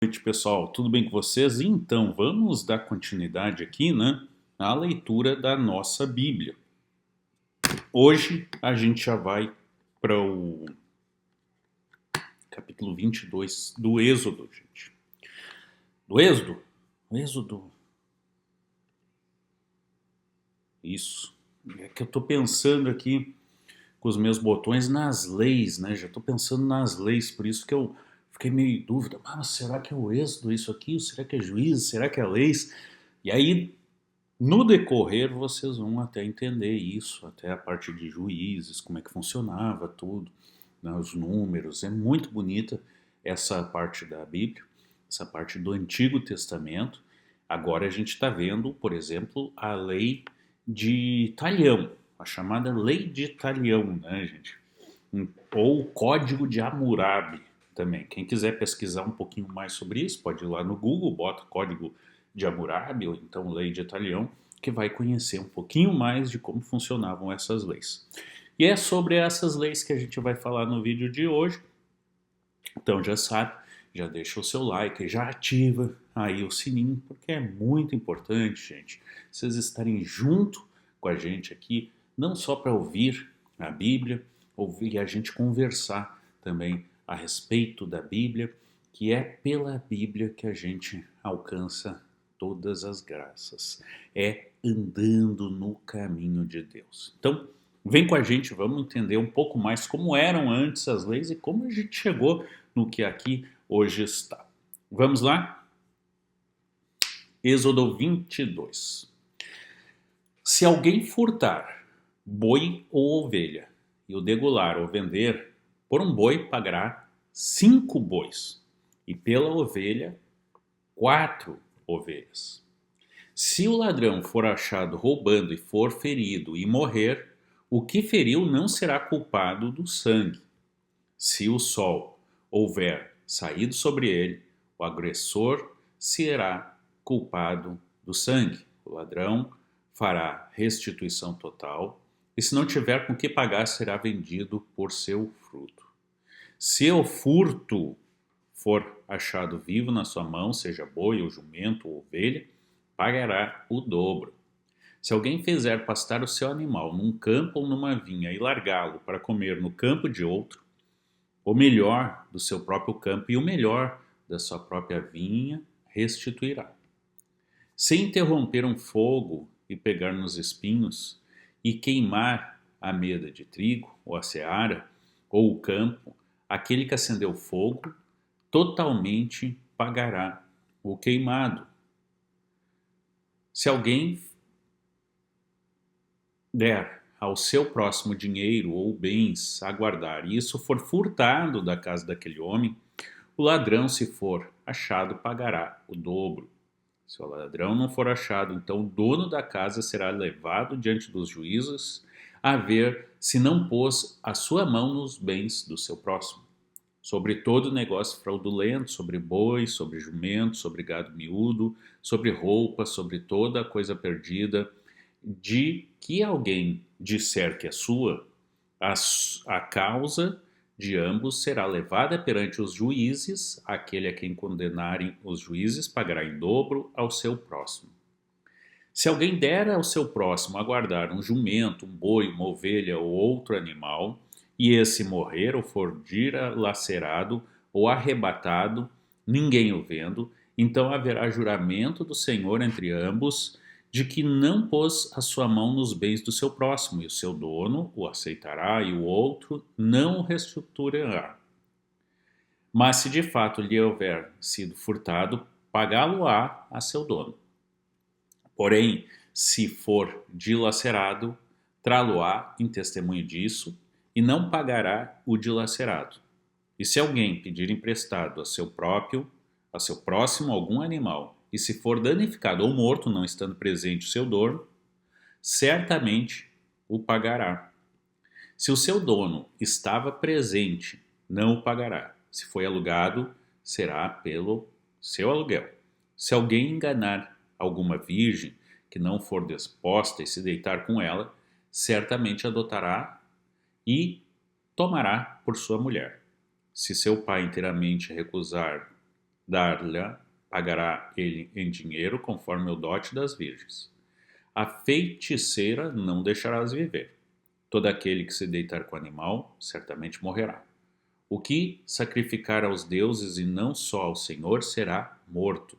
Noite, pessoal, tudo bem com vocês? Então, vamos dar continuidade aqui, né, à leitura da nossa Bíblia. Hoje a gente já vai para o capítulo 22 do Êxodo, gente. Do Êxodo? Êxodo. Isso. É que eu tô pensando aqui com os meus botões nas leis, né? Já tô pensando nas leis, por isso que eu fiquei meio em dúvida. Mas será que é o Êxodo isso aqui? Será que é Juízes? Será que é leis? E aí, no decorrer, vocês vão até entender isso, até a parte de juízes, como é que funcionava tudo, né, os números. É muito bonita essa parte da Bíblia, essa parte do Antigo Testamento. Agora a gente está vendo, por exemplo, a lei de Talião, a chamada lei de Talião, né, gente? Ou o Código de Hammurabi também. Quem quiser pesquisar um pouquinho mais sobre isso, pode ir lá no Google, bota Código de Hammurabi ou então Lei de Talião, que vai conhecer um pouquinho mais de como funcionavam essas leis. E é sobre essas leis que a gente vai falar no vídeo de hoje. Então já sabe, já deixa o seu like, já ativa aí o sininho, porque é muito importante, gente, vocês estarem junto com a gente aqui, não só para ouvir a Bíblia, ouvir a gente conversar também a respeito da Bíblia, que é pela Bíblia que a gente alcança todas as graças. É andando no caminho de Deus. Então, vem com a gente, vamos entender um pouco mais como eram antes as leis e como a gente chegou no que aqui hoje está. Vamos lá? Êxodo 22. Se alguém furtar boi ou ovelha e o degolar ou vender, por um boi pagará 5 bois e pela ovelha 4 ovelhas. Se o ladrão for achado roubando e for ferido e morrer, o que feriu não será culpado do sangue. Se o sol houver saído sobre ele, o agressor será culpado do sangue. O ladrão fará restituição total e, se não tiver com que pagar, será vendido por seu fruto. Se o furto for achado vivo na sua mão, seja boi ou jumento ou ovelha, pagará o dobro. Se alguém fizer pastar o seu animal num campo ou numa vinha e largá-lo para comer no campo de outro, o melhor do seu próprio campo e o melhor da sua própria vinha restituirá. Se interromper um fogo e pegar nos espinhos e queimar a meda de trigo, ou a seara, ou o campo, aquele que acendeu o fogo totalmente pagará o queimado. Se alguém der ao seu próximo dinheiro ou bens a guardar, e isso for furtado da casa daquele homem, o ladrão, se for achado, pagará o dobro. Se o ladrão não for achado, então o dono da casa será levado diante dos juízes a ver se não pôs a sua mão nos bens do seu próximo. Sobre todo negócio fraudulento, sobre boi, sobre jumento, sobre gado miúdo, sobre roupa, sobre toda a coisa perdida, de que alguém disser que é sua, a causa de ambos será levada perante os juízes, aquele a quem condenarem os juízes pagará em dobro ao seu próximo. Se alguém der ao seu próximo a guardar um jumento, um boi, uma ovelha ou outro animal, e esse morrer ou for dilacerado ou arrebatado, ninguém o vendo, então haverá juramento do Senhor entre ambos, de que não pôs a sua mão nos bens do seu próximo, e o seu dono o aceitará e o outro não o restituirá. Mas se de fato lhe houver sido furtado, pagá-lo-á a seu dono. Porém, se for dilacerado, trá-lo-á em testemunho disso, e não pagará o dilacerado. E se alguém pedir emprestado a seu próximo algum animal, e se for danificado ou morto, não estando presente o seu dono, certamente o pagará. Se o seu dono estava presente, não o pagará. Se foi alugado, será pelo seu aluguel. Se alguém enganar alguma virgem que não for disposta e se deitar com ela, certamente adotará e tomará por sua mulher. Se seu pai inteiramente recusar dar-lhe, pagará ele em dinheiro conforme o dote das virgens. A feiticeira não deixarás viver. Todo aquele que se deitar com o animal certamente morrerá. O que sacrificar aos deuses e não só ao Senhor será morto.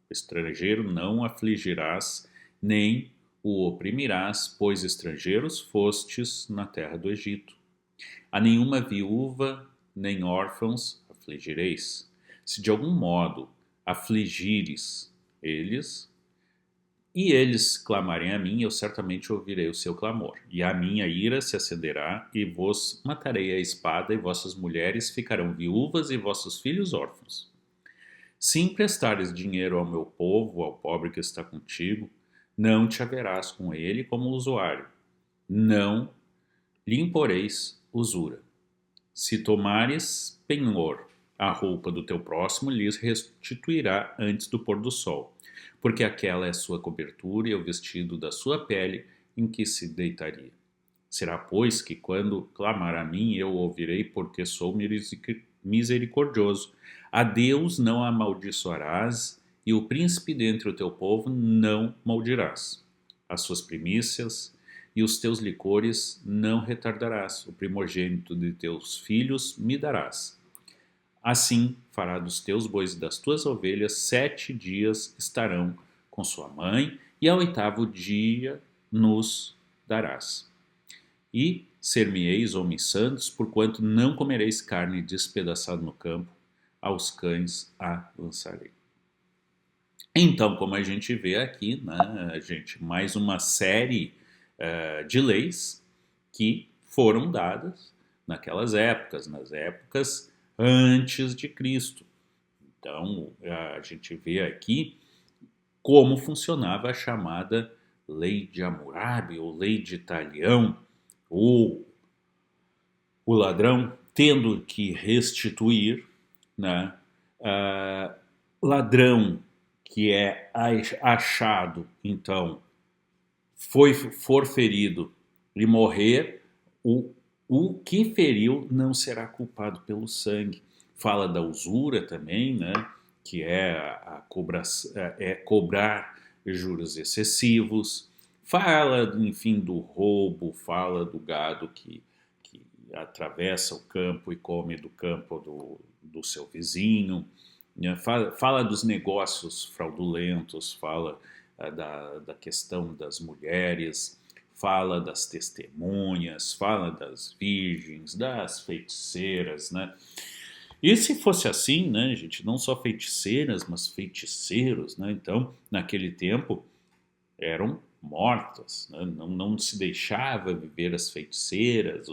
O estrangeiro não afligirás, nem o oprimirás, pois estrangeiros fostes na terra do Egito. A nenhuma viúva nem órfãos afligireis. Se de algum modo afligires eles, e eles clamarem a mim, eu certamente ouvirei o seu clamor. E a minha ira se acenderá, e vos matarei a espada, e vossas mulheres ficarão viúvas, e vossos filhos órfãos. Se emprestares dinheiro ao meu povo, ao pobre que está contigo, não te haverás com ele como usuário. Não lhe imporeis usura. Se tomares penhor a roupa do teu próximo, lhes restituirá antes do pôr do sol, porque aquela é sua cobertura e o vestido da sua pele em que se deitaria. Será, pois, que quando clamar a mim, eu ouvirei, porque sou misericordioso. A Deus não amaldiçoarás, e o príncipe dentre o teu povo não maldirás. As suas primícias e os teus licores não retardarás. O primogênito de teus filhos me darás. Assim fará dos teus bois e das tuas ovelhas 7 dias estarão com sua mãe, e ao 8º dia nos darás. E ser-me-eis homens santos, porquanto não comereis carne despedaçada no campo, aos cães a lançarei. Então, como a gente vê aqui, né, gente, mais uma série de leis que foram dadas naquelas épocas, nas épocas antes de Cristo. Então, a gente vê aqui como funcionava a chamada Lei de Hammurabi, ou Lei de Talião, ou o ladrão tendo que restituir, né? Ladrão que é achado, então, for ferido e morrer, o que feriu não será culpado pelo sangue. Fala da usura também, né? Que é cobrar juros excessivos. Fala, enfim, do roubo, fala do gado que atravessa o campo e come do campo do seu vizinho. Né? Fala dos negócios fraudulentos, fala da questão das mulheres, fala das testemunhas, fala das virgens, das feiticeiras, né? E se fosse assim, né, gente, não só feiticeiras, mas feiticeiros, né? Então, naquele tempo, eram mortas, né? Não se deixava viver as feiticeiras,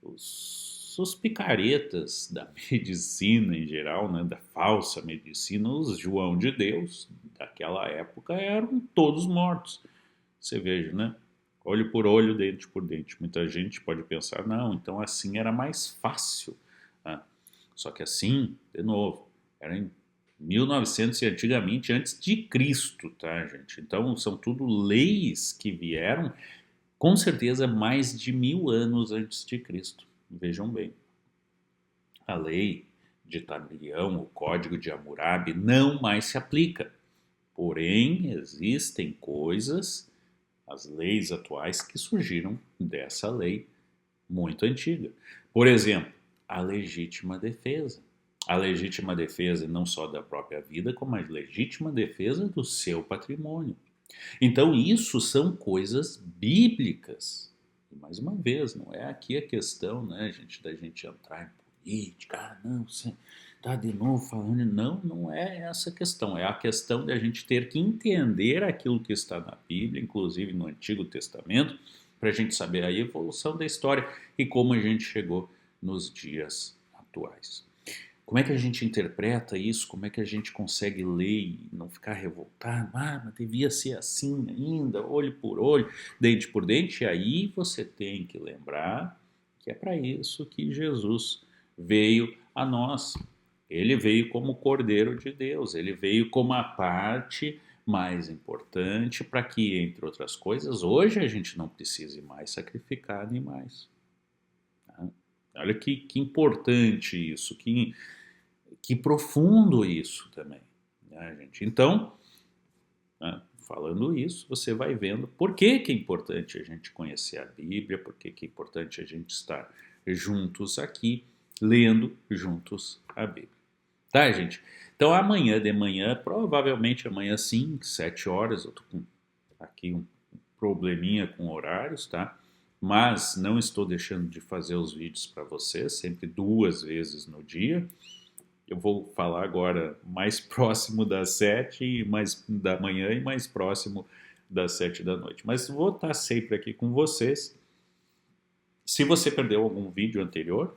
os picaretas da medicina em geral, né, da falsa medicina, os João de Deus daquela época eram todos mortos. Você veja, né? Olho por olho, dente por dente. Muita gente pode pensar, não, então assim era mais fácil. Né? Só que assim, de novo, era em 1900 e antigamente, antes de Cristo, tá, gente? Então são tudo leis que vieram, com certeza, mais de 1000 anos antes de Cristo. Vejam bem, a lei de Talião, o código de Hammurabi, não mais se aplica. Porém, existem coisas, as leis atuais, que surgiram dessa lei muito antiga. Por exemplo, a legítima defesa. A legítima defesa não só da própria vida, como a legítima defesa do seu patrimônio. Então, isso são coisas bíblicas. E, mais uma vez, não é aqui a questão, né, gente, da gente entrar em política, não, você está de novo falando. Não é essa a questão. É a questão de a gente ter que entender aquilo que está na Bíblia, inclusive no Antigo Testamento, para a gente saber a evolução da história e como a gente chegou nos dias atuais. Como é que a gente interpreta isso? Como é que a gente consegue ler e não ficar revoltado? Mas devia ser assim ainda, olho por olho, dente por dente. E aí você tem que lembrar que é para isso que Jesus veio a nós. Ele veio como Cordeiro de Deus, ele veio como a parte mais importante para que, entre outras coisas, hoje a gente não precise mais sacrificar animais. Tá? Olha que importante isso, Que profundo isso também, né, gente? Então, né, falando isso, você vai vendo por que é importante a gente conhecer a Bíblia, por que é importante a gente estar juntos aqui, lendo juntos a Bíblia. Tá, gente? Então amanhã de manhã, provavelmente amanhã sim, 7 horas, eu tô com aqui um probleminha com horários, tá? Mas não estou deixando de fazer os vídeos para vocês, sempre 2 vezes no dia. Eu vou falar agora mais próximo das 7 e mais da manhã e mais próximo das 7 da noite. Mas vou estar sempre aqui com vocês. Se você perdeu algum vídeo anterior,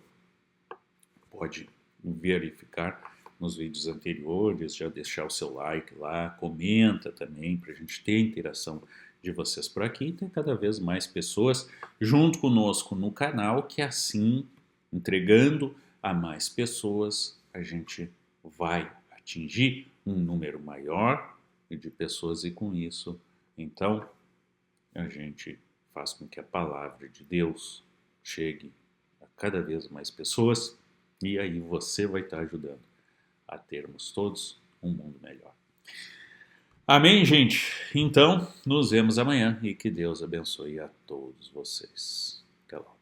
pode verificar nos vídeos anteriores, já deixar o seu like lá, comenta também para a gente ter interação de vocês por aqui e ter cada vez mais pessoas junto conosco no canal, que assim, entregando a mais pessoas, a gente vai atingir um número maior de pessoas e com isso, então, a gente faz com que a palavra de Deus chegue a cada vez mais pessoas e aí você vai estar ajudando a termos todos um mundo melhor. Amém, gente? Então, nos vemos amanhã e que Deus abençoe a todos vocês. Até lá.